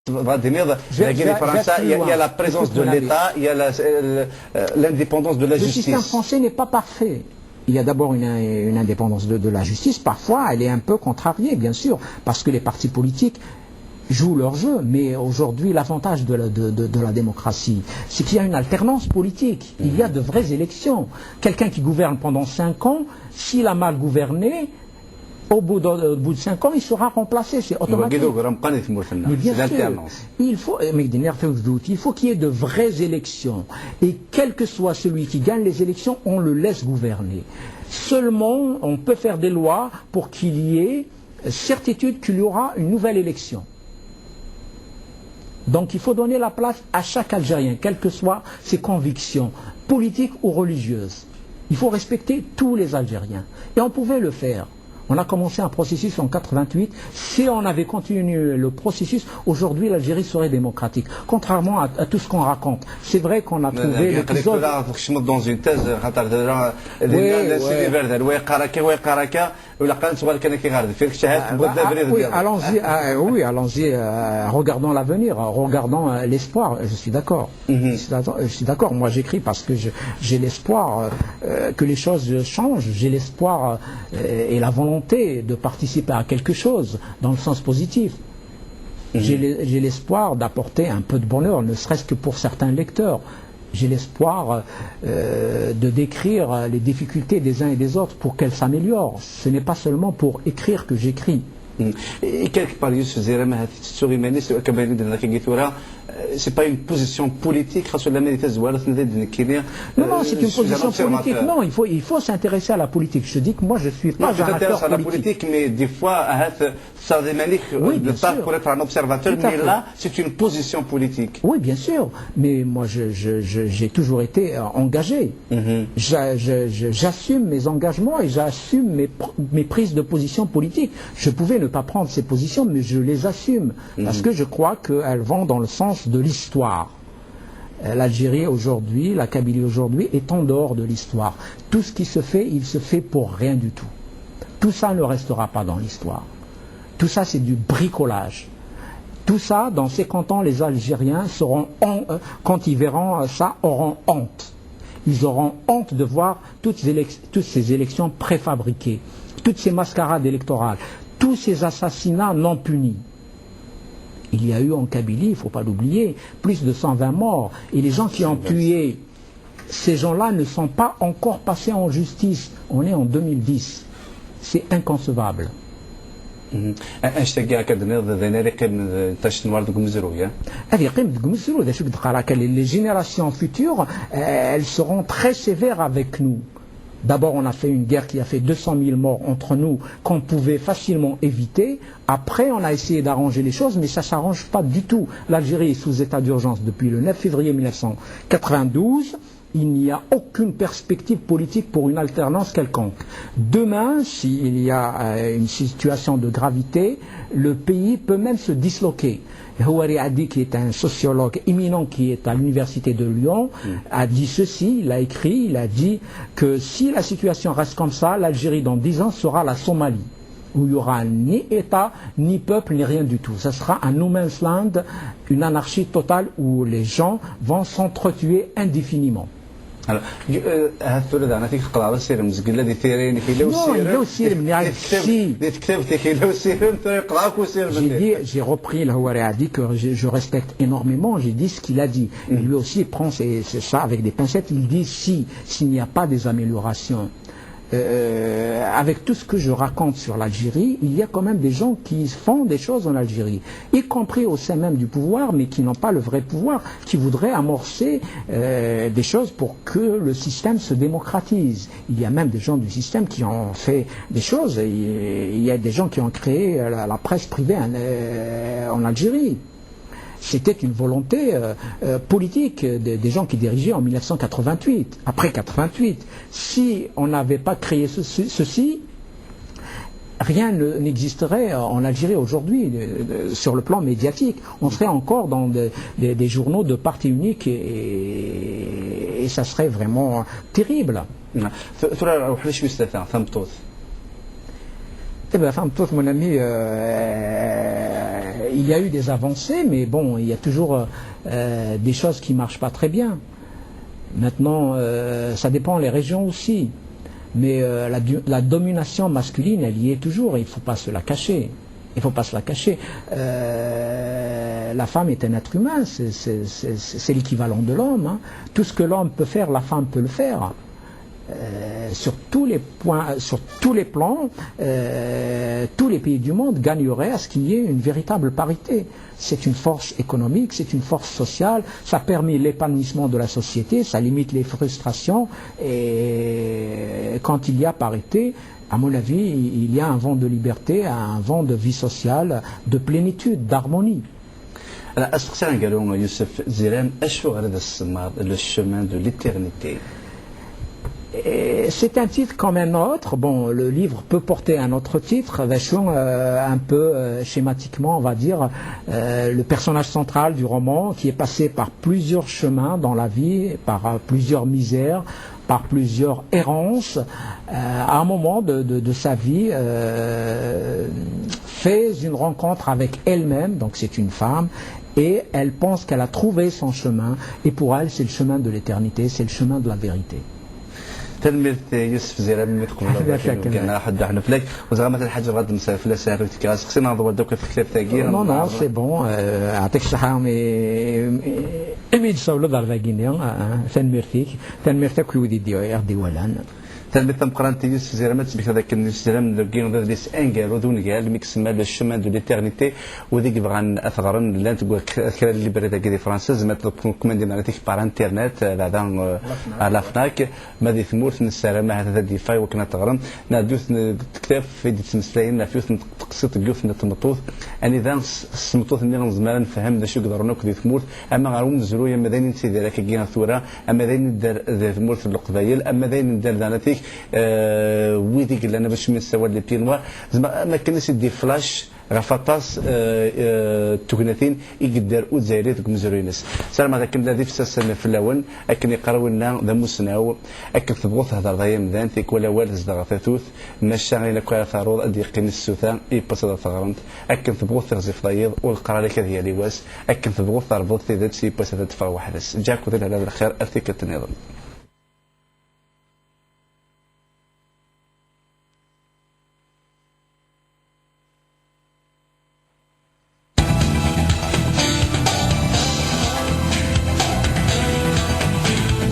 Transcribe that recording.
Vladimir, il y a la présence de l'État, il y a l'indépendance de la justice. Le système français n'est pas parfait. Il y a d'abord une indépendance de la justice. Parfois, elle est un peu contrariée, bien sûr, parce que les partis politiques jouent leur jeu. Mais aujourd'hui, l'avantage de la démocratie, c'est qu'il y a une alternance politique. Il y a de vraies élections. Quelqu'un qui gouverne pendant 5 ans, s'il a mal gouverné, au bout de 5 ans, il sera remplacé, c'est automatique. Mais bien sûr, il faut qu'il y ait de vraies élections. Et quel que soit celui qui gagne les élections, on le laisse gouverner. Seulement, on peut faire des lois pour qu'il y ait certitude qu'il y aura une nouvelle élection. Donc il faut donner la place à chaque Algérien, quelles que soient ses convictions, politiques ou religieuses. Il faut respecter tous les Algériens. Et on pouvait le faire. On a commencé un processus en 88. Si on avait continué le processus, aujourd'hui l'Algérie serait démocratique. Contrairement à tout ce qu'on raconte. C'est vrai qu'on a trouvé l'épisode... dans une thèse, allons-y, regardons l'avenir, regardons l'espoir. Je suis d'accord. Je suis d'accord. Moi j'écris parce que j'ai l'espoir que les choses changent. J'ai l'espoir et la volonté de participer à quelque chose dans le sens positif. J'ai l'espoir d'apporter un peu de bonheur, ne serait-ce que pour certains lecteurs. J'ai l'espoir de décrire les difficultés des uns et des autres pour qu'elles s'améliorent. Ce n'est pas seulement pour écrire que j'écris. Et quelque part, c'est pas une position politique. Non, c'est une position politique. Non, il faut s'intéresser à la politique. Je dis que moi, je suis pas un acteur à la politique, mais des fois, pour être un observateur, mais là, c'est une position politique. Oui, bien sûr. Mais moi, j'ai toujours été engagé. J'assume mes engagements et j'assume mes prises de position politique. Je pouvais ne pas prendre ces positions, mais je les assume. Parce que je crois qu'elles vont dans le sens de l'histoire. L'Algérie aujourd'hui, la Kabylie aujourd'hui est en dehors de l'histoire. Tout ce qui se fait, il se fait pour rien du tout. Tout ça ne restera pas dans l'histoire. Tout ça, c'est du bricolage. Tout ça, dans 50 ans, les Algériens seront, quand ils verront ça, auront honte. Ils auront honte de voir toutes ces élections préfabriquées, toutes ces mascarades électorales, tous ces assassinats non punis. Il y a eu en Kabylie, il ne faut pas l'oublier, plus de 120 morts. Et les gens qui ont tué ces gens-là ne sont pas encore passés en justice. On est en 2010. C'est inconcevable. Les générations futures, elles seront très sévères avec nous. D'abord, on a fait une guerre qui a fait 200 000 morts entre nous, qu'on pouvait facilement éviter. Après, on a essayé d'arranger les choses, mais ça ne s'arrange pas du tout. L'Algérie est sous état d'urgence depuis le 9 février 1992. Il n'y a aucune perspective politique pour une alternance quelconque. Demain, s'il y a une situation de gravité, le pays peut même se disloquer. Houari Adi, qui est un sociologue éminent qui est à l'université de Lyon, a dit ceci, il a écrit, il a dit que si la situation reste comme ça, l'Algérie dans 10 ans sera la Somalie, où il n'y aura ni État, ni peuple, ni rien du tout. Ça sera un no man's land, une anarchie totale où les gens vont s'entretuer indéfinidément. Alors, j'ai repris le Houari a dit que je respecte énormément, j'ai dit ce qu'il a dit. Et lui aussi il prend ça avec des pincettes, il dit s'il n'y a pas des améliorations. Avec tout ce que je raconte sur l'Algérie, il y a quand même des gens qui font des choses en Algérie, y compris au sein même du pouvoir, mais qui n'ont pas le vrai pouvoir, qui voudraient amorcer des choses pour que le système se démocratise. Il y a même des gens du système qui ont fait des choses. Il y a des gens qui ont créé la presse privée en Algérie. C'était une volonté politique des gens qui dirigeaient en 1988, après 88. Si on n'avait pas créé ceci, rien n'existerait en Algérie aujourd'hui sur le plan médiatique. On serait encore dans des journaux de parti unique et ça serait vraiment terrible. تبقى فهمت mon ami il y a eu des avancées, mais bon, il y a toujours des choses qui ne marchent pas très bien. Maintenant, ça dépend des régions aussi. Mais la domination masculine, elle y est toujours, il ne faut pas se la cacher. Il ne faut pas se la cacher. La femme est un être humain, c'est l'équivalent de l'homme. Hein. Tout ce que l'homme peut faire, la femme peut le faire. Sur tous les points, sur tous les plans, tous les pays du monde gagneraient à ce qu'il y ait une véritable parité. C'est une force économique, c'est une force sociale, ça permet l'épanouissement de la société, ça limite les frustrations, et quand il y a parité, à mon avis, il y a un vent de liberté, un vent de vie sociale, de plénitude, d'harmonie. C'est un titre comme un autre. Bon, le livre peut porter un autre titre, un peu schématiquement, on va dire, le personnage central du roman qui est passé par plusieurs chemins dans la vie, par plusieurs misères, par plusieurs errances, à un moment de sa vie, fait une rencontre avec elle-même, donc c'est une femme, et elle pense qu'elle a trouvé son chemin, et pour elle c'est le chemin de l'éternité, c'est le chemin de la vérité. تلميذ يوسف زيران ملي تقول كان حد احنا فلاك وزغمت الحاجه غاد مسافله سهرت كاس خصنا نضرب دوك في الكتاب تاعي نو سي بون يعطيك الصحه مي تصاولوا ضربه كينيا تنمرتك ودي يردي ولان تلميذ تمقران يوسف زيران تسبيك هذاك يوسف زيران لكين ذا ديس انغال ودون قال ميكس مال الشمان دو ليترنيتي وذيك بغان اثغرن لا تقول كرا اللي بريتا كي فرنساز ما تطلب كوماندي مالتيك بار انترنت بعدا على فناك ما دي ثمورت السلامه هذا دي فاي وكنا تغرم نادوث كتاب في دي تمسلاين فيوث تقصيت الجوث نتمطوث اني ذا السمطوث اللي نزمان نفهم ذا شو يقدروا نوك دي ثمورت اما غيرهم نزلوا اما ذاين نسي ذاك كينا ثوره اما ذاين دار ثمورت القبايل اما ذاين دار ذاناتيك ويديك اللي انا باش من سواد لي بينوا زعما ما كانش يدي فلاش غفطاس تكناتين يقدر وزايري ذوك مزروينس سلام هذا كان الذي في الاول اكن يقراو لنا ذا مسناو اكن تبغوا تهضر ضايا مذانتك ولا والد زدا غثاثوث ماشا غير كوا ثارود ادي يقين السوثان يبص هذا ثغرنت اكن تبغوا تغزف ضيض والقرا لك هذه لواس اكن تبغوا تربط في ذات سي بس هذا تفروح بس جاكو هذا الخير ارتيك التنظيم